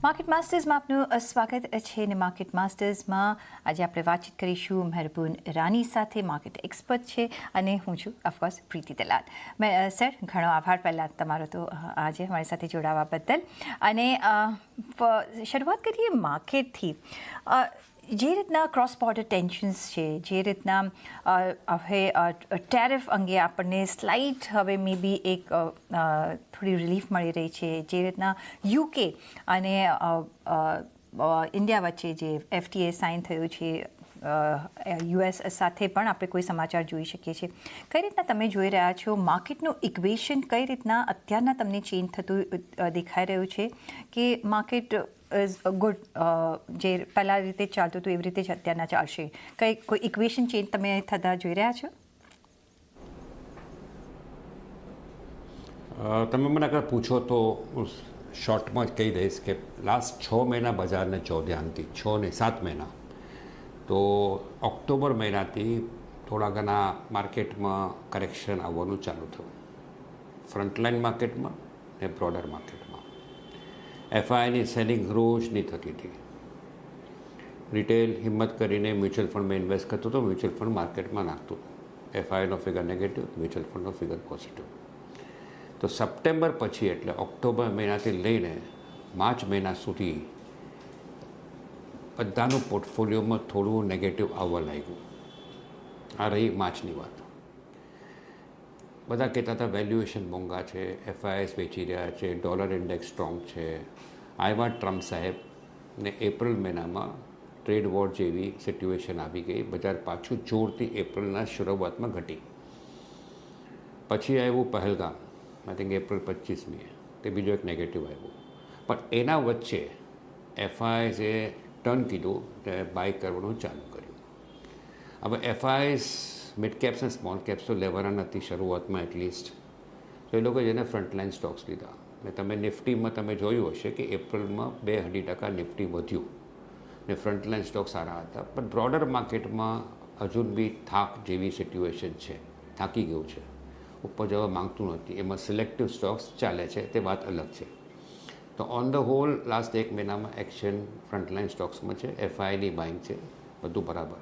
Market માસ્ટર્સમાં આપનું સ્વાગત છે અને માર્કેટ માસ્ટર્સમાં આજે આપણે વાતચીત કરીશું મહેરબૂન રાની સાથે માર્કેટ એક્સપર્ટ છે અને હું છું ઓફકોર્સ પ્રીતિ દલાલ. સર ઘણો આભાર પહેલાં તમારો તો આજે મારી સાથે જોડાવા બદલ. અને શરૂઆત કરીએ માર્કેટથી. જે રીતના ક્રોસ બોર્ડર ટેન્શન્સ છે, જે રીતના હવે ટેરિફ અંગે આપણને સ્લાઇટ હવે મે બી એક થોડી રિલીફ મળી રહી છે, જે રીતના યુકે અને ઇન્ડિયા વચ્ચે જે FTA સાઇન થયું છે, US સાથે પણ આપણે કોઈ સમાચાર જોઈ શકીએ છીએ. કઈ રીતના તમે જોઈ રહ્યા છો માર્કેટનું ઇક્વેશન, કઈ રીતના અત્યારના તમને ચેન્જ થતું દેખાઈ રહ્યું છે કે માર્કેટ ઇઝ ગુડ, જે પહેલાં રીતે ચાલતું હતું એવી રીતે જ અત્યારના ચાલશે? કોઈ ઇક્વેશન ચેન્જ તમે થતા જોઈ રહ્યા છો? તમે મને અગર પૂછો તો શોર્ટમાં જ કહી દઈશ કે લાસ્ટ 6 મહિના બજારને જો ધ્યાનથી 6 ને 7 મહિના, તો ઓક્ટોબર મહિનાથી થોડા ઘણા માર્કેટમાં કરેક્શન આવવાનું ચાલુ થયું, ફ્રન્ટલાઇન માર્કેટમાં ને બ્રોડર માર્કેટમાં. FIની સેલિંગ રોજની થતી હતી. રિટેલ હિંમત કરીને મ્યુચ્યુઅલ ફંડમાં ઇન્વેસ્ટ કરતું હતું, મ્યુચ્યુઅલ ફંડ માર્કેટમાં નાખતું. FIનો ફિગર નેગેટિવ, મ્યુચ્યુઅલ ફંડનો ફિગર પોઝિટિવ. તો સપ્ટેમ્બર પછી એટલે ઓક્ટોબર મહિનાથી લઈને માર્ચ મહિના સુધી બધાનું પોર્ટફોલિયોમાં થોડું નેગેટિવ આવવા લાગ્યું. આ રહી માર્ચની વાત. બધા કહેતા હતા વેલ્યુએશન મોંઘા છે, FIs વેચી રહ્યા છે, ડોલર ઇન્ડેક્સ સ્ટ્રોંગ છે. આવ્યા ટ્રમ્પ સાહેબ ને એપ્રિલ મહિનામાં ટ્રેડ વોર જેવી સિચ્યુએશન આવી ગઈ. બજાર પાછું જોરથી એપ્રિલના શરૂઆતમાં ઘટી. પછી આવ્યું પહેલગામ, આઈ થિંક એપ્રિલ 25મી, તે બીજો એક નેગેટિવ આવ્યો. પણ એના વચ્ચે FIએ ટર્ન કીધું ને બાય કરવાનું ચાલુ કર્યું. હવે FIs મિડ કેપ્સ અને સ્મોલ કેપ્સ તો લેવાના નથી શરૂઆતમાં એટલીસ્ટ, તો એ લોકો જેને ફ્રન્ટલાઇન સ્ટોક્સ લીધા. ને તમે નિફ્ટીમાં તમે જોયું હશે કે એપ્રિલમાં 2.5% નિફ્ટી વધ્યું ને ફ્રન્ટલાઇન સ્ટોક સારા હતા. પણ બ્રોડર માર્કેટમાં હજુ બી થાક જેવી સિચ્યુએશન છે, થાકી ગયું છે, ઉપર જવા માંગતું નથી. એમાં સિલેક્ટિવ સ્ટોક્સ ચાલે છે, તે વાત અલગ છે. તો ઓન ધ હોલ લાસ્ટ 1 મહિનામાં એક્શન ફ્રન્ટલાઇન સ્ટોક્સમાં છે, FIની બાઇંગ છે, બધું બરાબર.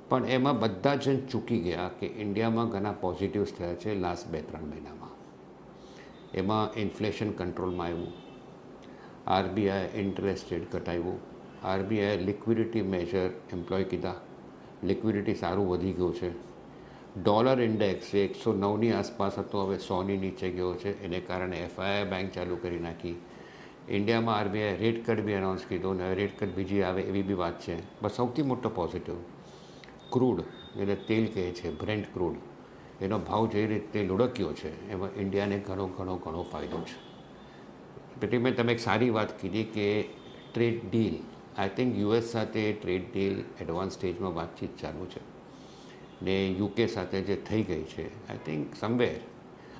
પણ એમાં બધા જ ચૂકી ગયા કે ઇન્ડિયામાં ઘણા પોઝિટિવ્સ થયા છે લાસ્ટ 2-3 મહિનામાં. એમાં ઇન્ફ્લેશન કંટ્રોલમાં આવ્યું, RBI ઇન્ટરેસ્ટ રેટ ઘટાડ્યું, RBI લિક્વિડિટી મેજર એમ્પ્લોય કીધા, લિક્વિડિટી સારું વધી ગયું છે. ડોલર ઇન્ડેક્સ 109ની આસપાસ હતો, હવે 100ની નીચે ગયો છે. એને કારણે FI બેંક ચાલુ કરી નાખી. ઇન્ડિયામાં RBI રેટ કટ બી એનાઉન્સ કીધું ને રેટ કટ બીજી આવે એવી બી વાત છે. બસ સૌથી મોટો પોઝિટિવ ક્રૂડ, જેને તેલ કહે છે, બ્રેન્ટ ક્રૂડ, એનો ભાવ જે રીતે લુડક્યો છે એમાં ઇન્ડિયાને ઘણો ફાયદો છે. પછી મેં તમે એક સારી વાત કીધી કે trade deal, I think US સાથે ટ્રેડ ડીલ એડવાન્સ સ્ટેજમાં વાતચીત ચાલુ છે ને UK સાથે જે થઈ ગઈ છે, આઈ થિંક સમવેર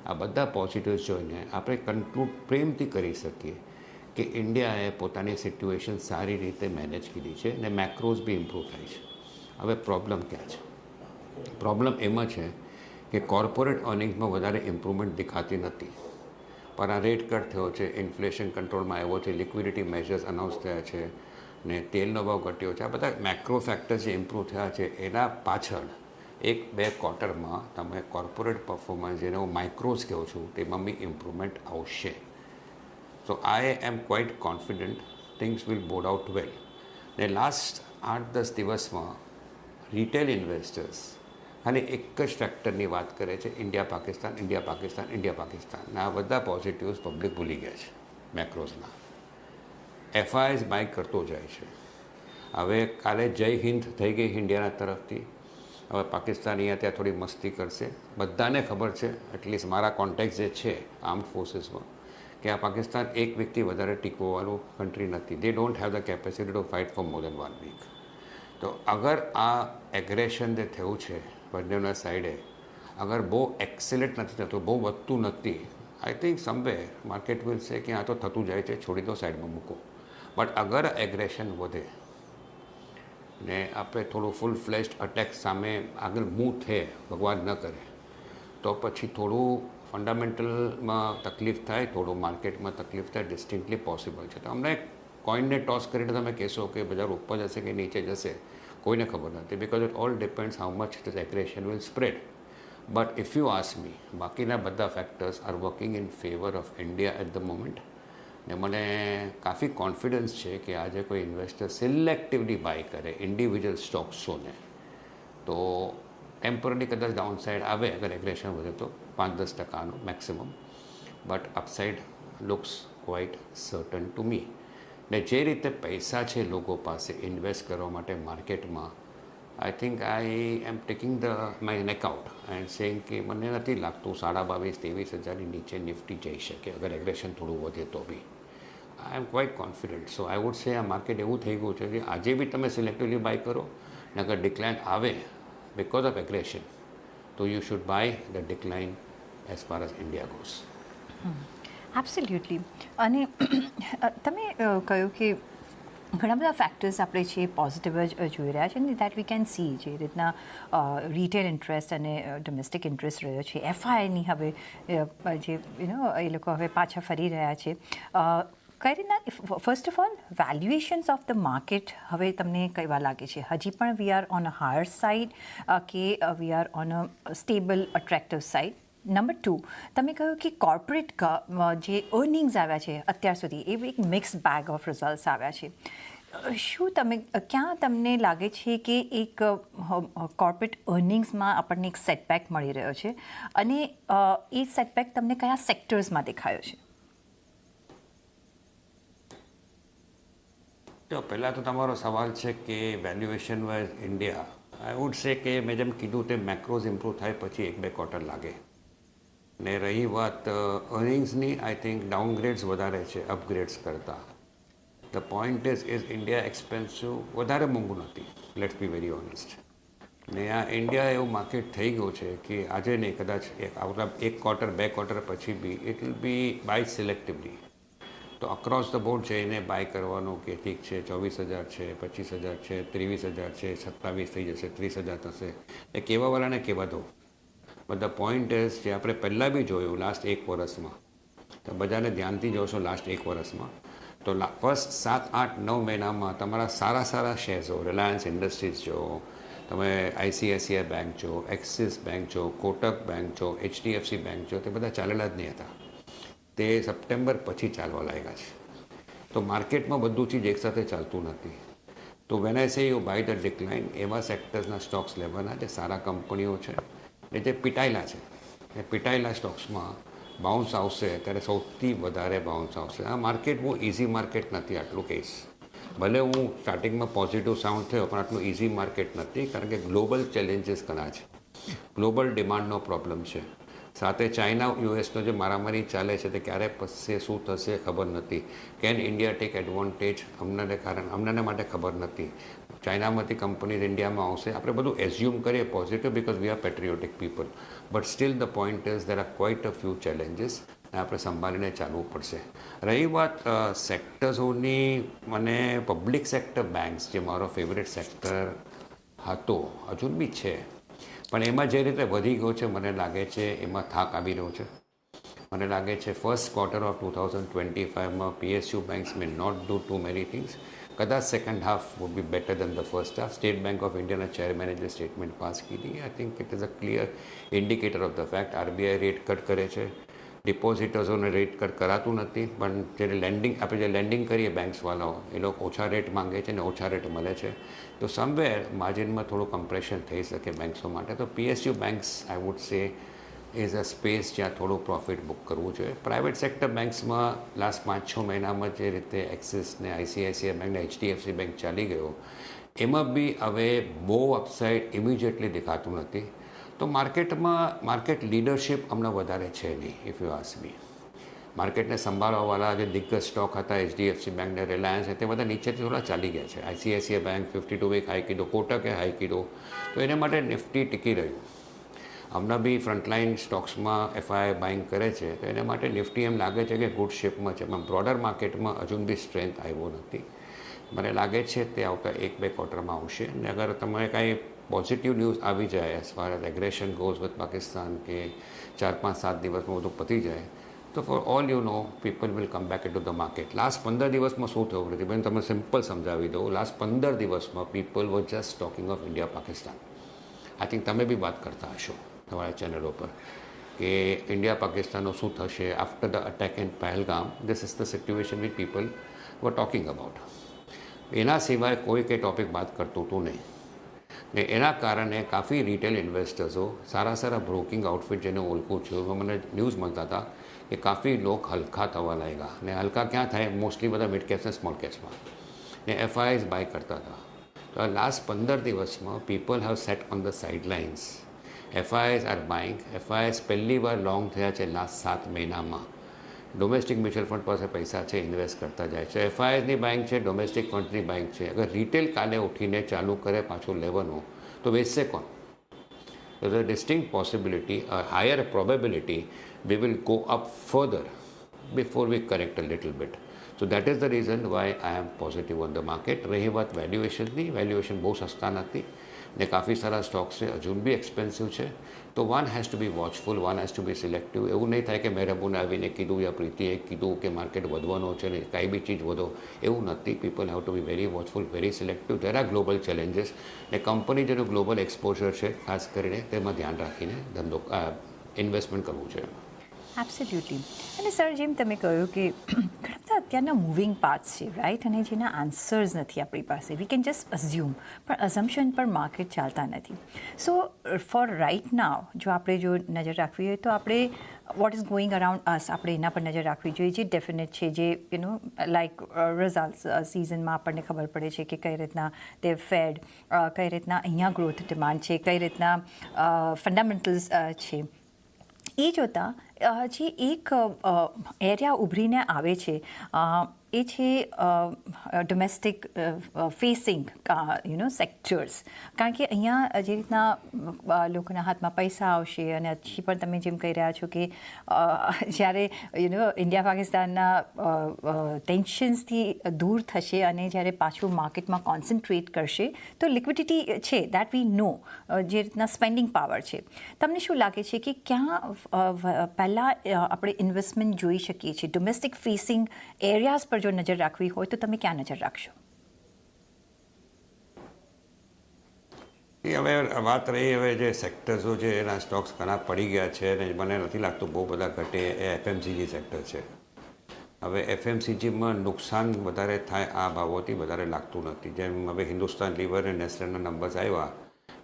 આ બધા પોઝિટિવ્સ જોઈને આપણે કન્ક્લુડ પ્રેમથી કરી શકીએ કે ઇન્ડિયાએ પોતાની સિચ્યુએશન સારી રીતે મેનેજ કરી છે ને મેક્રોઝ બી ઇમ્પ્રૂવ થાય છે. હવે પ્રોબ્લેમ ક્યાં છે? પ્રોબ્લેમ એમાં છે કે કોર્પોરેટ અર્નિંગ્સમાં વધારે ઇમ્પ્રુવમેન્ટ દેખાતી નથી. પણ આ રેટ કટ થયો છે, ઇન્ફ્લેશન કંટ્રોલમાં આવ્યો છે, લિક્વિડિટી મેજર્સ અનાઉન્સ થયા છે ને તેલનો ભાવ ઘટ્યો છે. આ બધા મેક્રો ફેક્ટર્સ જે ઇમ્પ્રૂવ થયા છે એના પાછળ 1-2 ક્વાર્ટરમાં તમે કોર્પોરેટ પરફોર્મન્સ, જેને હું માઇક્રોઝ કહું છું, તેમાં બી ઇમ્પ્રુવમેન્ટ આવશે. So I am quite confident things will board out well. ને લાસ્ટ 8-10 દિવસમાં રિટેલ ઇન્વેસ્ટર્સ ખાલી એક જ ફેક્ટરની વાત કરે છે, India Pakistan, India Pakistan, India Pakistan. આ બધા પોઝિટિવ્સ પબ્લિક ભૂલી ગયા છે મેક્રોઝના. FIs બાય કરતો જાય છે. હવે કાલે જય હિન્દ થઈ ગઈ ઇન્ડિયાના તરફથી. હવે પાકિસ્તાન અહીંયા ત્યાં થોડી મસ્તી કરશે. બધાને ખબર છે, એટલીસ્ટ મારા કોન્ટેક્ટ જે છે આર્મ્ડ ફોર્સીસમાં, કે આ પાકિસ્તાન એક વીકથી વધારે ટીકવાવાળું કન્ટ્રી નથી. They don't have the capacity to fight for more than 1 week. તો અગર આ એગ્રેશન જે થયું છે બંનેના સાઈડે, અગર બહુ એક્સેલેટ નથી થતું, બહુ વધતું નથી, I think somewhere market will સે કે આ તો થતું જાય છે, છોડી દો, સાઈડમાં મૂકો. બટ અગર એગ્રેશન વધે ને આપણે થોડું ફૂલ ફ્લેશ્ડ અટેક સામે આગળ મૂવ થયે, ભગવાન ન કરે, તો પછી થોડું ફંડામેન્ટલમાં તકલીફ થાય, થોડું માર્કેટમાં તકલીફ થાય, ડિસ્ટિંક્ટલી પોસિબલ છે. તો અમને કોઈનને ટોસ કરીને તમે કહેશો કે બજાર ઉપર જશે કે નીચે જશે, કોઈને ખબર નથી, because it all depends how much this aggression will spread. But if you ask me, બાકીના બધા factors are working in favour of India at the moment. ને મને કાફી કોન્ફિડન્સ છે કે આજે કોઈ ઇન્વેસ્ટર સિલેક્ટિવલી બાય કરે ઇન્ડિવિજ્યુઅલ સ્ટોક્સોને તો ટેમ્પરરી કદાચ ડાઉનસાઇડ આવે અગર એગ્રેશન વધે તો 5-10% maximum, but upside looks quite certain to me. ને જે રીતે પૈસા છે લોકો પાસે ઇન્વેસ્ટ કરવા માટે માર્કેટમાં, I think I am taking my neck out and saying કે મને નથી લાગતું 22,000-23,000ની નીચે નિફ્ટી જઈ શકે અગર એગ્રેશન થોડું વધે તો બી. I am quite confident. So I would say આ માર્કેટ એવું થઈ ગયું છે કે આજે બી તમે સિલેક્ટિવલી બાય કરો, ને અગર ડિક્લાઇન આવે because of aggression, so you should buy the decline as far as India goes. Absolutely. અને તમે કહ્યું કે ઘણા બધા ફેક્ટર્સ આપણે છે પોઝિટિવ જ જોઈ રહ્યા છે ને દેટ વી કેન સી જે રીતના રિટેલ ઇન્ટરેસ્ટ અને ડોમેસ્ટિક ઇન્ટરેસ્ટ રહ્યો છે, એફઆઈની હવે જે એ લોકો હવે પાછા ફરી રહ્યા છે. કઈ રીતના first of all valuations of the market હવે તમને કહેવા લાગે છે? હજી પણ we are on a higher side કે we are on a stable attractive side? Number 2, તમે કહ્યું કે કોર્પોરેટ જે અર્નિંગ્સ આવ્યા છે અત્યાર સુધી એ એક મિક્સ બેગ ઓફ રિઝલ્ટ્સ આવ્યા છે. શું ક્યાં તમને લાગે છે કે એક કોર્પોરેટ અર્નિંગ્સમાં આપણને એક સેટબેક મળી રહ્યો છે, અને એ સેટબેક તમને કયા સેક્ટર્સમાં દેખાયો છે? તો પહેલાં તો તમારો સવાલ છે કે valuation wise India, I would સે કે મેં જેમ કીધું તે મેક્રોઝ ઇમ્પ્રૂવ થાય પછી 1-2 ક્વાર્ટર લાગે. ને રહી વાત અર્નિંગ્સની, આઈ થિંક ડાઉનગ્રેડ્સ વધારે છે અપગ્રેડ્સ કરતાં. The point is India expensive વધારે મોંઘું નથી, લેટ્સ બી વેરી ઓનેસ્ટ. ને આ ઇન્ડિયા એવું માર્કેટ થઈ ગયું છે કે આજે નહીં, કદાચ આવતા 1 ક્વાર્ટર 2 ક્વાર્ટર પછી B it will be by સિલેક્ટિવલી. તો અક્રોસ ધ બોર્ડ જઈને બાય કરવાનું કે ઠીક છે 24,000 છે, 25,000 છે, 23,000 છે, 27 થઈ જશે, 30,000 થશે, એ કહેવાવાળાને કહેવા દો. બધા પોઈન્ટ જે આપણે પહેલાં બી જોયું લાસ્ટ 1 વર્ષમાં, તો બધાને ધ્યાનથી જોશો લાસ્ટ 1 વર્ષમાં તો ફર્સ્ટ 7-8-9 મહિનામાં તમારા સારા શેર્સો, રિલાયન્સ ઇન્ડસ્ટ્રીઝ જો, તમે ICICI બેંક જો, એક્સિસ બેંક જો, કોટક બેંક જો, HDFC બેંક જો, તે બધા ચાલેલા જ નહીં હતા. તે સપ્ટેમ્બર પછી ચાલવા લાગ્યા છે. તો માર્કેટમાં બધું ચીજ એકસાથે ચાલતું નથી. તો વેન આઈ સે યુ બાય ધ ડિક્લાઇન, એવા સેક્ટર્સના સ્ટોક્સ લેવાના જે સારા કંપનીઓ છે, એ જે પીટાયેલા છે, એ પીટાયેલા સ્ટોક્સમાં બાઉન્સ આવશે ત્યારે સૌથી વધારે બાઉન્સ આવશે. આ માર્કેટ બહુ ઇઝી માર્કેટ નથી, આટલું કહીશ. ભલે હું સ્ટાર્ટિંગમાં પોઝિટિવ સાઉન્ડ થયો, પણ આટલું ઇઝી માર્કેટ નથી, કારણ કે ગ્લોબલ ચેલેન્જીસ ઘણા છે. ગ્લોબલ ડિમાન્ડનો પ્રોબ્લેમ છે. સાથે ચાઇના યુએસનો જે મારામારી ચાલે છે તે ક્યારે પસશે, શું થશે ખબર નથી. કેન ઇન્ડિયા ટેક એડવાન્ટેજ, અમને માટે ખબર નથી. ચાઇનામાંથી કંપનીઝ ઇન્ડિયામાં આવશે, આપણે બધું એઝ્યુમ કરીએ positive because we are patriotic people, but still the point is there are quite a few challenges, આપણે સંભાળીને ચાલવું પડશે. રહી વાત સેક્ટર્સોની, મને પબ્લિક સેક્ટર બેંક્સ જે મારો ફેવરેટ સેક્ટર હતો, હજુ બી છે, પણ એમાં જે રીતે વધી ગયો છે મને લાગે છે એમાં થાક આવી રહ્યો છે. મને લાગે છે ફર્સ્ટ ક્વાર્ટર ઓફ 2025માં PSU banks may not do too many things. કદાચ second half would be better than the first half. State bank of ઇન્ડિયાના ચેરમેને જે સ્ટેટમેન્ટ પાસ કરી, I think it is a clear indicator of the fact. RBI rate cut કરે છે, ડિપોઝિટર્સોને rate cut કરાતું નથી, પણ આપણે જે લેન્ડિંગ કરીએ બેંક્સવાળાઓ, એ લોકો ઓછા રેટ માંગે છે ને ઓછા રેટ મળે છે. તો સમવેર માર્જિનમાં થોડું કમ્પ્રેશન થઈ શકે બેંક્સો માટે. તો PSU બેંક્સ આઈ વુડ સે ઇઝ અ સ્પેસ જ્યાં થોડું પ્રોફિટ બુક કરવું જોઈએ. પ્રાઇવેટ સેક્ટર બેંક્સમાં લાસ્ટ 5-6 મહિનામાં જે રીતે એક્સિસ ને ICICI બેંક ને HDFC બેંક ચાલી ગયો, એમાં બી હવે બહુ અપસાઇડ ઇમિડિયેટલી દેખાતું નથી. તો માર્કેટ લીડરશિપ હમણાં વધારે છે નહીં, ઇફ યુ આસ્ક મી. માર્કેટને સંભાળવાવાળા જે દિગ્ગજ સ્ટોક હતા, HDFC બેંક ને રિલાયન્સ, તે બધા નીચેથી થોડા ચાલી ગયા છે. ICICI બેંક 52 વીક હાઈ કીધો, કોટકે હાઈ કીધો, તો એને માટે નિફ્ટી ટીકી રહ્યું. હમણાં બી ફ્રન્ટલાઇન સ્ટોક્સમાં FI બાઇંગ કરે છે, તો એને માટે નિફ્ટી એમ લાગે છે કે ગુડ શેપમાં છે, પણ બ્રોડર માર્કેટમાં હજુ બી સ્ટ્રેન્થ આવ્યો નથી. મને લાગે છે તે આવતા 1-2 ક્વાર્ટરમાં આવશે. ને અગર તમે કાંઈ પોઝિટિવ ન્યૂઝ આવી જાય as far as aggression goes with Pakistan કે 4-5-7 દિવસમાં બધું પતી જાય તો for all you know people will come back in to the market. Last 15 દિવસમાં શું થયું નથી બેન, તમે સિમ્પલ સમજાવી દઉં. લાસ્ટ 15 દિવસમાં people var just talking of India Pakistan. I think તમે બી વાત કરતા હશો તમારા ચેનલો પર કે ઇન્ડિયા પાકિસ્તાનનું શું થશે after the attack in Pahalgam. This is the situation which people var talking about. એના સિવાય કોઈ કંઈ ટોપિક વાત કરતું હતું નહીં ને એના કારણે કાફી રિટેલ ઇન્વેસ્ટર્સો સારા બ્રોકિંગ આઉટફિટ જેને ઓળખું છું એમાં મને ન્યૂઝ મળતા હતા કે કાફી લોક હલકા થવા લાગ્યા ને હલકા ક્યાં થાય મોસ્ટલી બધા મિડ કેપ્સ ને સ્મોલ કેપ્સમાં ને એફઆઈઆઈસ બાય કરતા હતા. તો આ લાસ્ટ 15 દિવસમાં people have set on the sidelines. FIIs are buying. FIIs પહેલી વાર લોંગ થયા છે લાસ્ટ 7 મહિનામાં. ડોમેસ્ટિક મ્યુચ્યુઅલ ફંડ પાસે પૈસા છે, ઇન્વેસ્ટ કરતા જાય છે. એફઆઈઆઈસની બાઇંગ છે, ડોમેસ્ટિક ફંડની બાઇંગ છે. અગર રિટેલ કાલે ઉઠીને ચાલુ કરે પાછું લેવાનું તો વેચશે કોણ? There's a distinct possibility, a higher probability we will go up further before we correct a little bit. So that is the reason why I am positive on the market. રહી વાત વેલ્યુએશનની, વેલ્યુએશન બહુ સસ્તા નથી ને કાફી સારા Stokes છે, હજુ બી expensive છે. તો one has to be watchful, one has to be selective. એવું નહીં થાય કે મહેરબાને આવીને કીધું યા પ્રીતિએ કીધું કે માર્કેટ વધવાનો છે ને કાંઈ બી ચીજ વધો, એવું નથી. People have to be very watchful, very selective. There are global challenges ને કંપની જેનું ગ્લોબલ એક્સપોઝર છે ખાસ કરીને તેમાં ધ્યાન રાખીને ધંધો ઇન્વેસ્ટમેન્ટ કરવું છે. એબ્સોલ્યુટલી. અને સર જેમ તમે કહ્યું કે ઘણા બધા અત્યારના મૂવિંગ પાર્ટ્સ છે રાઈટ, અને જેના આન્સર્સ નથી આપણી પાસે. વી કેન જસ્ટ અઝ્યુમ, પણ અઝમ્પશન પર માર્કેટ ચાલતા નથી. સો ફોર રાઇટ નાવ જો આપણે જો નજર રાખવી હોય તો આપણે વોટ ઇઝ ગોઈંગ અરાઉન્ડ અસ આપણે એના પર નજર રાખવી જોઈએ. જે ડેફિનેટ છે, જે લાઈક રિઝલ્ટ સિઝનમાં આપણને ખબર પડે છે કે કઈ રીતના તે ફેડ, કઈ રીતના અહીંયા ગ્રોથ ડિમાન્ડ છે, કઈ રીતના ફંડામેન્ટલ્સ છે. એ જોતાં જે એક એરિયા ઉભરીને આવે છે એ છે ડોમેસ્ટિક ફેસિંગ સેક્ટર્સ. કારણ કે અહીંયા જે રીતના લોકોના હાથમાં પૈસા આવશે અને હજી પણ તમે જેમ કહી રહ્યા છો કે જ્યારે ઇન્ડિયા પાકિસ્તાનના ટેન્શન્સથી દૂર થશે અને જ્યારે પાછું માર્કેટમાં કોન્સન્ટ્રેટ કરશે તો લિક્વિડિટી છે દેટ વી નો, જે રીતના સ્પેન્ડિંગ પાવર છે. તમને શું લાગે છે કે ક્યાં પહેલાં આપણે ઇન્વેસ્ટમેન્ટ જોઈ શકીએ છીએ? ડોમેસ્ટિક ફેસિંગ એરિયાઝ પર જો નજર રાખવી હોય તો તમે ક્યાં નજર રાખશો? એ હવે વાત રહી હવે જે સેક્ટર્સો છે એના સ્ટોક્સ ઘણા પડી ગયા છે અને મને નથી લાગતું બહુ બધા ઘટે. એ એફએમસીજી સેક્ટર છે. હવે એફએમસીજીમાં નુકસાન વધારે થાય આ ભાવોથી વધારે લાગતું નથી. જેમ હવે હિન્દુસ્તાન લીવર અને નેસ્લેના નંબર્સ આવ્યા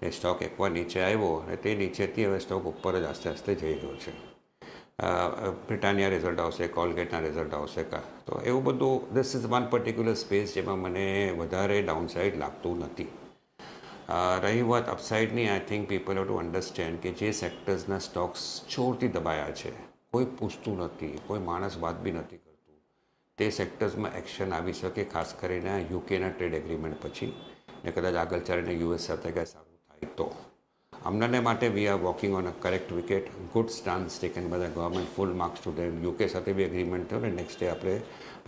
એ સ્ટોક એકવાર નીચે આવ્યો અને તે નીચેથી હવે સ્ટોક ઉપર જ આસ્તે આસ્તે જઈ રહ્યો છે. બ્રિટાનિયા રિઝલ્ટ આવશે, કોલગેટના રિઝલ્ટ આવશે તો એવું બધું. This is one particular space જેમાં મને વધારે ડાઉનસાઇડ લાગતું નથી. રહી વાત અપસાઇડની, I think people have to understand કે જે સેક્ટર્સના સ્ટોક્સ જોરથી દબાયા છે, કોઈ પૂછતું નથી, કોઈ માણસ વાત બી નથી કરતું, તે સેક્ટર્સમાં એક્શન આવી શકે. ખાસ કરીને યુકેના ટ્રેડ એગ્રીમેન્ટ પછી ને કદાચ આગળ ચાલીને યુએસ સાથે કંઈ સારું થાય તો હમણાંને માટે we are walking on a correct wicket. Good stance taken by the government, full marks to them. UK સાથે બી એગ્રીમેન્ટ થયો ને નેક્સ્ટ ડે આપણે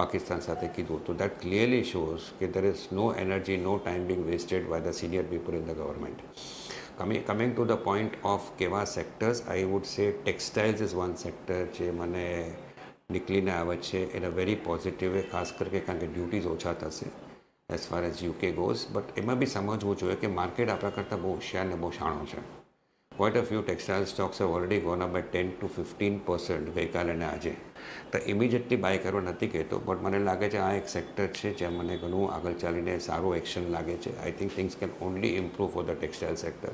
પાકિસ્તાન સાથે કીધું. તો દેટ ક્લિયરલી શોઝ કે there is no energy, no time being wasted by the senior people in the government. Coming to the point of કેવા sectors, I would say textiles is one sector જે મને નીકળીને આવે છે એના very positive way, ખાસ કરીને કારણ કે ડ્યુટીઝ ઓછા થશે as far as UK goes. But એમાં બી સમજવું જોઈએ કે માર્કેટ આપણા કરતાં બહુ હોશિયાર ને બહુ શાણો છે. Quite a few textile stocks have already gone up by 10 to 15% ગઈકાલે અને આજે. તો ઇમિડિયેટલી બાય કરવા નથી કહેતો, બટ મને લાગે છે આ એક સેક્ટર છે જ્યાં મને ઘણું આગળ ચાલીને સારું એક્શન લાગે છે. I think things can only improve for the textile sector.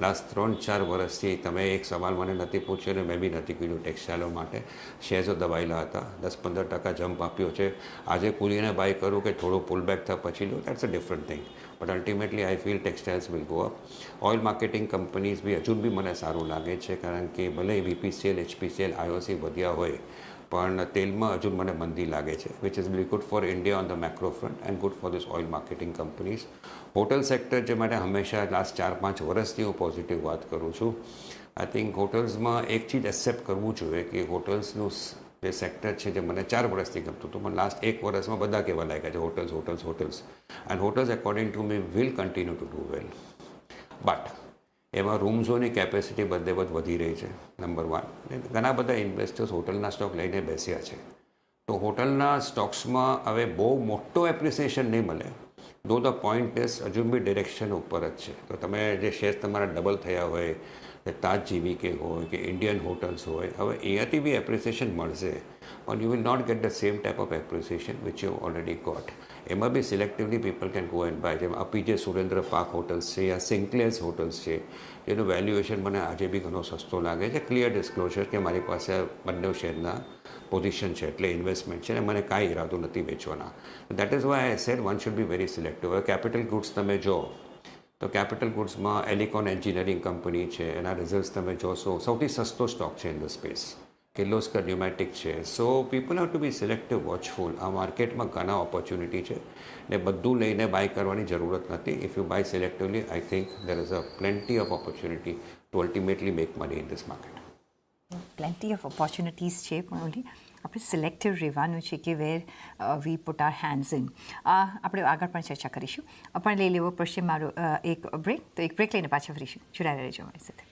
Last 3-4 વર્ષથી તમે એક સવાલ મને નથી પૂછ્યો અને મેં બી નથી કીધું. ટેક્સટાઇલો માટે શેર્સો દબાયેલા હતા, 10-15% જમ્પ આપ્યો છે. આજે કુલીને બાય કરું કે થોડું પુલબેક થાય પછી લો, that's a different thing. But ultimately I feel textiles will go up. Oil marketing companies બી હજુ બી મને સારું લાગે છે, કારણ કે ભલે વીપીસીએલ, એચપીસીએલ, આઈઓસી વધ્યા હોય પણ તેલમાં હજુ મને મંદી લાગે છે, which is very good for India on the macro front end good for this oil marketing companies. Hotel sector જે માટે હંમેશા લાસ્ટ 4-5 વર્ષથી હું પોઝિટિવ વાત કરું છું. આઈ થિંક હોટલ્સમાં એક ચીજ એક્સેપ્ટ કરવું જોઈએ કે હોટલ્સનું જે સેક્ટર છે જે મને 4 વર્ષથી ગમતું હતું, પણ લાસ્ટ 1 વર્ષમાં બધા કહેવા લાગ્યા છે hotels. And hotels according to me will continue to do well. But એમાં રૂમ ઝોનની કેપેસિટી બધે વધી રહી છે નંબર 1. ઘણા બધા ઇન્વેસ્ટર્સ હોટલના સ્ટોક લઈને બેસ્યા છે, તો હોટલના સ્ટોક્સમાં હવે બહુ મોટો એપ્રિસિએશન નહીં મળે. ધો ધ પોઈન્ટ ઇઝ હજુ બી ડિરેક્શન ઉપર જ છે. તો તમે જે શેર્સ તમારા ડબલ થયા હોય, કે તાજ જીવીકે હોય કે ઇન્ડિયન હોટલ્સ હોય, હવે અહીંયાથી બી એપ્રિસિએશન મળશે, પણ you will not get the same type of appreciation which you already got. એમાં બી selectively people can go and buy. જેમ અપીજે સુરેન્દ્ર પાર્ક હોટલ્સ છે યા સિન્ક્લેર્સ હોટલ્સ છે, એનું વેલ્યુએશન મને આજે બી ઘણો સસ્તો લાગે છે. ક્લિયર ડિસ્ક્લોઝર કે મારી પાસે બંને શેરના પોઝિશન છે, એટલે ઇન્વેસ્ટમેન્ટ છે, અને મને કાંઈ ઈરાદો નથી વેચવાના. That is why I said one should be very selective. હવે કેપિટલ ગુડ્સ તમે જો તો કેપિટલ ગુડ્સમાં એલિકોન એન્જિનિયરિંગ કંપની છે, એના રિઝલ્ટ્સ તમે જોશો, સૌથી સસ્તો સ્ટોક છે in the space. Kirloskar pneumatic છે. So people have to be selective, watchful. આ માર્કેટમાં ઘણા ઓપોર્ચ્યુનિટી છે ને બધું લઈને બાય કરવાની જરૂરત નથી. If you buy selectively, I think there is a plenty of opportunity to ultimately make money in this market. Plenty of opportunities છે, પણ ઓલી આપણે સિલેક્ટિવ રહેવાનું છે કે where we put our hands in. આપણે આગળ પણ ચર્ચા કરીશું, પણ લઈ લેવો પડશે મારો એક બ્રેક. તો એક બ્રેક લઈને પાછા ફરીશું. જોડાયેલા રહેજો અમારી સાથે.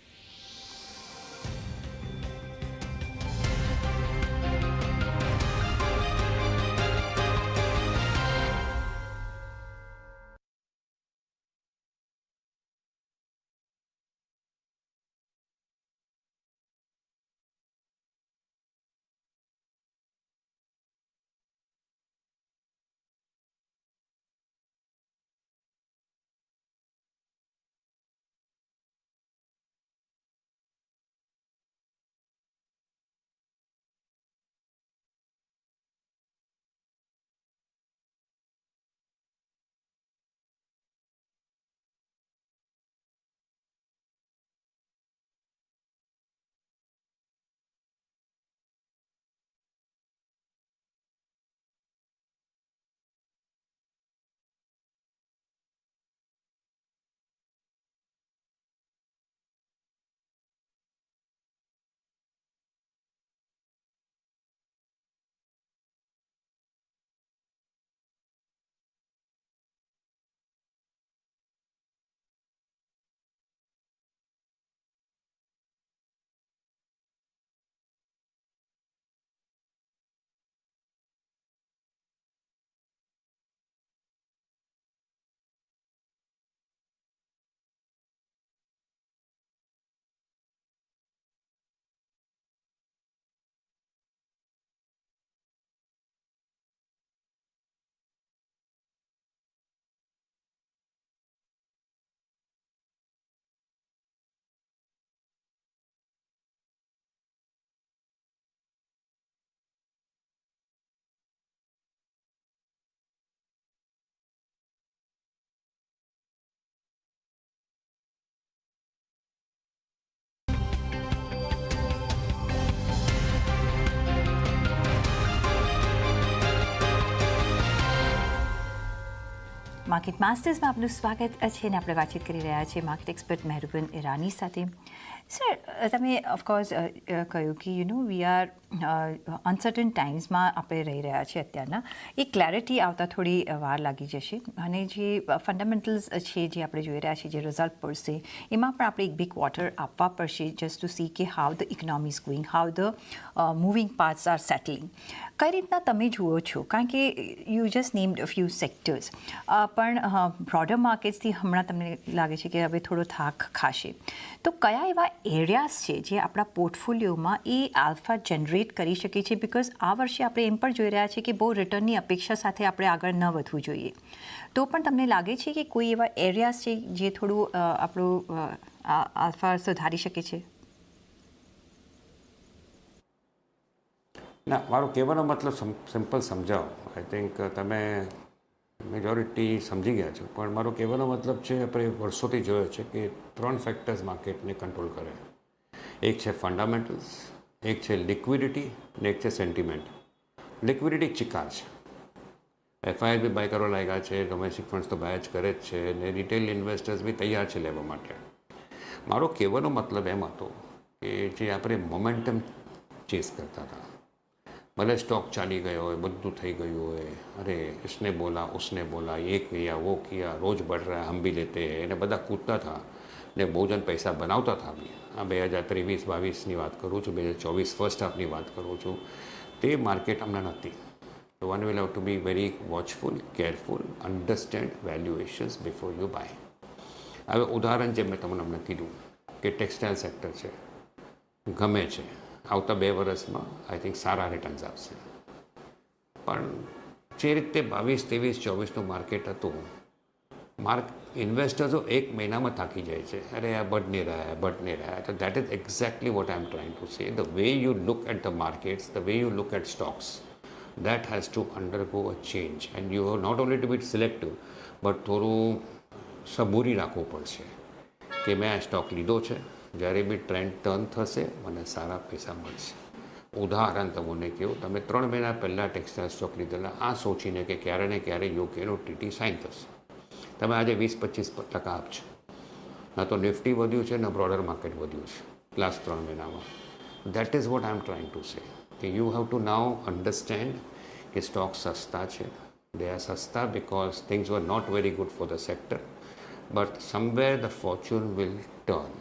માર્કેટ માસ્ટર્સમાં આપનું સ્વાગત છે અને આપણે વાતચીત કરી રહ્યા છીએ માર્કેટ એક્સપર્ટ મહેરબુન ઈરાની સાથે. સર, તમે ઓફકોર્સ કહ્યું કે વી આર અનસર્ટન ટાઈમ્સમાં આપણે રહી રહ્યા છીએ અત્યારના. એ ક્લેરિટી આવતા થોડી વાર લાગી જશે, અને જે ફંડામેન્ટલ્સ છે જે આપણે જોઈ રહ્યા છીએ, જે રિઝલ્ટ પડશે, એમાં પણ આપણે એક બિગ ક્વાર્ટર આપવા પડશે જસ્ટ ટુ સી કે how the economy is going, how the moving parts are settling. કઈ રીતના તમે જુઓ છો? કારણ કે you just named a few sectors, પણ બ્રોડર માર્કેટ્સથી હમણાં તમને લાગે છે કે હવે થોડો થાક ખાશે. તો કયા એવા એરિયાઝ છે જે આપણા પોર્ટફોલિયોમાં એ આલ્ફા જનરેટ કરી શકે છે? બિકોઝ આ વર્ષે આપણે એમ પણ જોઈ રહ્યા છીએ કે બહુ રિટર્નની અપેક્ષા સાથે આપણે આગળ ન વધવું જોઈએ. તો પણ તમને લાગે છે કે કોઈ એવા એરિયાઝ છે જે થોડું આપણું આલ્ફા સુધારી શકે છે? ના, મારો કહેવાનો મતલબ સિમ્પલ સમજાવો. આઈ થિંક તમે મેજોરિટી સમજી ગયા છો, પણ મારો કહેવાનો મતલબ છે, આપણે વર્ષોથી જોયો છે કે 3 ફેક્ટર્સ માર્કેટને કંટ્રોલ કરે. એક છે ફંડામેન્ટલ્સ, એક છે લિક્વિડિટી અને એક છે સેન્ટિમેન્ટ. લિક્વિડિટી ચિકાર છે. એફઆઈઆઈ બી બાય કરવા લાગ્યા છે, ડોમેસ્ટિક ફંડ્સ તો બાય જ કરે જ છે, અને રિટેલ ઇન્વેસ્ટર્સ બી તૈયાર છે લેવા માટે. મારો કહેવાનો મતલબ એમ હતો કે જે આપણે મોમેન્ટમ ચેસ કરતા હતા, ભલે સ્ટોક ચાલી ગયો હોય, બધું થઈ ગયું હોય, અરે इसने बोला उसने बोला, ये किया वो किया, रोज बढ़ रहा है हम भी लेते हैं, એને બધા કૂદતા હતા, ને બહુ જણ પૈસા બનાવતા હતા બી. આ 2023-22ની વાત કરું છું, 2024 ફર્સ્ટ હાફની વાત કરું છું, તે માર્કેટ હમણાં નથી. So one will have to be very watchful, careful, understand valuations before you buy. હવે ઉદાહરણ જે મેં તમને હમણાં કીધું કે ટેક્સટાઇલ સેક્ટર છે, ગમે છે, આવતા 2 વર્ષમાં આઈ થિંક સારા રિટર્ન્સ આપશે. પણ જે રીતે 22-23-24નું માર્કેટ હતું, ઇન્વેસ્ટર્સો 1 મહિનામાં થાકી જાય છે, અરે આ બટ નહીં રહ્યા. તો that is exactly what I am trying to say. The way you look at the markets, the way you look at stocks, that has to undergo a change, and you have not only to be selective but થોડું સબૂરી રાખવું પડશે કે મેં આ stock લીધો છે, જ્યારે બી trend turn થશે મને સારા પૈસા મળશે. ઉદાહરણ તમને કહું, તમે 3 મહિના પહેલાં ટેક્સટાઇલ સ્ટોક લીધેલા આ સોચીને કે ક્યારે ને ક્યારે યુકેનું TT સાઇન થશે, તમે આજે 20-25% આપજો. ના તો નિફ્ટી વધ્યું છે, ના બ્રોડર માર્કેટ વધ્યું છે લાસ્ટ 3 મહિનામાં. That is what I am trying to say કે you have to now understand કે સ્ટોક સસ્તા છે. દે આર સસ્તા because things were not very good for the sector, but somewhere the fortune will turn.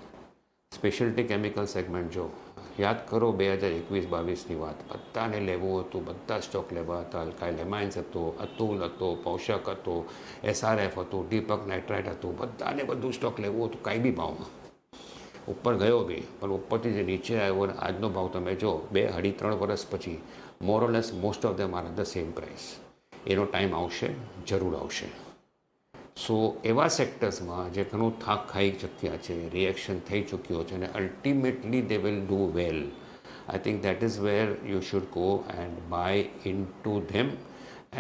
Specialty chemical segment જો યાદ કરો 2021-22ની વાત, બધાને લેવું હતું, બધા સ્ટોક લેવા હતા. અલ્કાઇલ એમાઇન્સ હતો, અતુલ હતો, પોષક હતો, SRF હતું, દીપક નાઇટ્રાઇટ હતું, બધાને બધું સ્ટોક લેવું હતું કાંઈ બી ભાવમાં. ઉપર ગયો બી, પણ ઉપરથી જે નીચે આવ્યો અને આજનો ભાવ તમે જો 2-3 વર્ષ પછી more or less most of them are the same price. એનો ટાઈમ આવશે, જરૂર આવશે. સો એવા સેક્ટર્સમાં જે ઘણું થાક ખાઈ ચૂક્યા છે, રિએક્શન થઈ ચૂક્યો છે, અને ultimately they will do well. I think that is where you should go and buy into them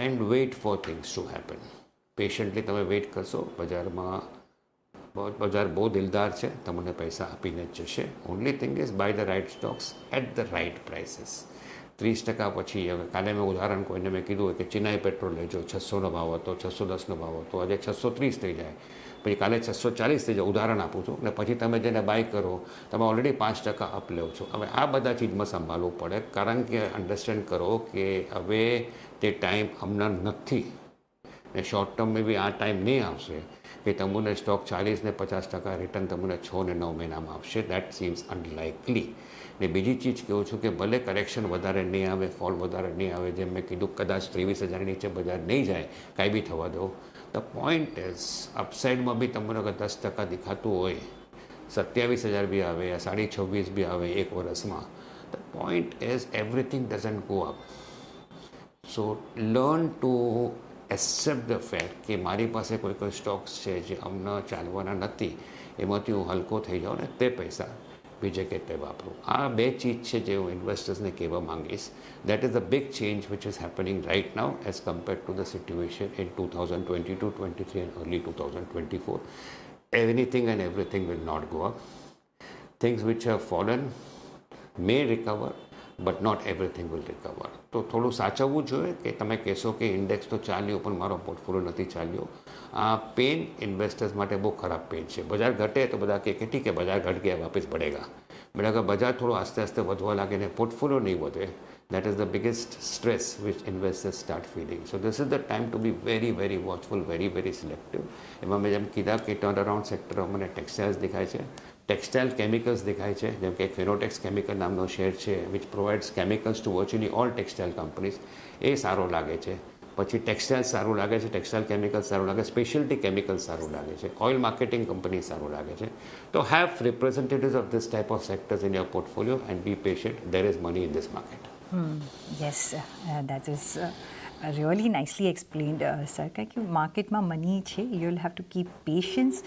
and wait for things to happen. Patiently તમે વેઇટ કરશો, બજાર બહુ દિલદાર છે, તમને પૈસા આપીને જ જશે. Only thing is buy the right stocks at the right prices. 30% પછી હવે કાલે મેં ઉદાહરણ કોઈને મેં કીધું હોય કે ચિનાઈ પેટ્રોલ લેજો, 600નો ભાવ હતો, 610નો ભાવ હતો, આજે 630 થઈ જાય, પછી કાલે 640 થઈ જાય, ઉદાહરણ આપું છું. અને પછી તમે જેને બાય કરો, તમે ઓલરેડી 5% અપ લો છો. હવે આ બધા ચીજમાં સંભાળવું પડે, કારણ કે અન્ડરસ્ટેન્ડ કરો કે હવે તે ટાઈમ હમણાં નથી, ને શોર્ટ ટર્મમાં બી આ ટાઈમ નહીં આવશે કે તમને સ્ટોક 40 ને 50% રિટર્ન તમને 6 ને 9 મહિનામાં આપશે. That seems unlikely. ને બીજી ચીજ કહું છું કે ભલે કરેક્શન વધારે નહીં આવે, ફોલ વધારે નહીં આવે, જેમ મેં કીધું કદાચ 23,000 નીચે બજાર નહીં જાય, કાંઈ બી થવા દો. ધ પોઈન્ટ ઇઝ અપસાઇડમાં બી તમને અગર 10% દેખાતું હોય, 27,000 બી આવે, 26.5 બી આવે 1 વર્ષમાં, the point is everything doesn't go up. So learn to accept the fact કે મારી પાસે કોઈ સ્ટોક્સ છે જે હમણાં ચાલવાના નથી, એમાંથી હું હલકો થઈ જાઉં ને તે પૈસા બીજે કે વાપરું. આ 2 ચીજ છે જે હું ઇન્વેસ્ટર્સને કહેવા માંગીશ. That is the big change which is happening right now as compared to the situation in 2022, 23 and early 2024. Anything and everything will not go up. Things which have fallen may recover, but not everything will recover. તો થોડું સાચવવું જોઈએ કે તમે કહેશો કે index તો ચાલ્યો પણ મારો પોર્ટફોલિયો નથી ચાલ્યો. આ પેન ઇન્વેસ્ટર્સ માટે બહુ ખરાબ પેન છે. બજાર ઘટે તો બધા કહે કે ઠીક છે બજાર ઘટ ગયા વાપસ બઢેગા, બટ અગર બજાર થોડું આસ્તે આસ્તે વધવા લાગે ને પોર્ટફોલિયો નહીં વધે, that is the biggest stress which investors start feeling. So this is the time to be very, very watchful, very, very selective. એમાં મેં જેમ કીધા કે ટર્ન અરાઉન્ડ સેક્ટર મને ટેક્સટાઇલ્સ દેખાય છે, ટેક્સટાઇલ કેમિકલ્સ દેખાય છે, જેમ કે ફિનોટેક્સ કેમિકલ નામનો શેર છે which provides chemicals to virtually all textile companies, એ સારો લાગે છે. પછી ટેક્સટાઇલ સારું લાગે છે, ટેક્સટાઇલ કેમિકલ સારું લાગે, સ્પેશિયલ્ટી કેમિકલ સારું લાગે છે, ઓઇલ માર્કેટિંગ કંપની સારું લાગે છે. તો have representatives of this type of sectors in your portfolio and be patient. There is money in this market. Yes, that is really nicely explained, sir. કારણ કે માર્કેટમાં મની છે, you will have to keep patience,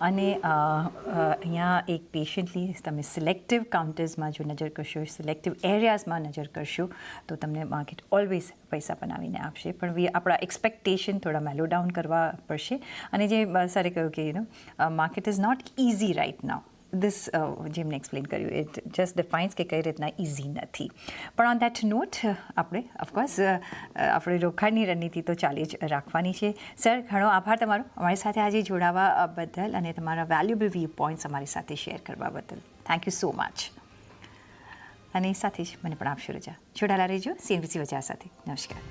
અને અહીંયા એક પેશન્ટલી તમે selective કાઉન્ટર્સમાં જો નજર કરશો, સિલેક્ટિવ એરિયાઝમાં નજર કરશો, તો તમને માર્કેટ ઓલવેઝ પૈસા બનાવીને આપશે. પણ આપણા એક્સપેક્ટેશન થોડા મેલો ડાઉન કરવા પડશે. અને જે સરે કહ્યું કે market is not easy right now. This જેમને એક્સપ્લેન કર્યું, ઇટ જસ્ટ ડિફાઇન્સ કે કઈ રીતના ઇઝી નથી. પણ ઓન દેટ નોટ આપણે ઓફકોર્સ આપણે રોકાણની રણનીતિ તો ચાલી જ રાખવાની છે. સર, ઘણો આભાર તમારો અમારી સાથે આજે જોડાવા બદલ અને તમારા વેલ્યુએબલ વ્યૂ પોઈન્ટ્સ અમારી સાથે શેર કરવા બદલ. Thank you so much. અને સાથે જ મને પણ આપશો રજા. જોડાયેલા રહેજો CNBC વજાર સાથે. નમસ્કાર.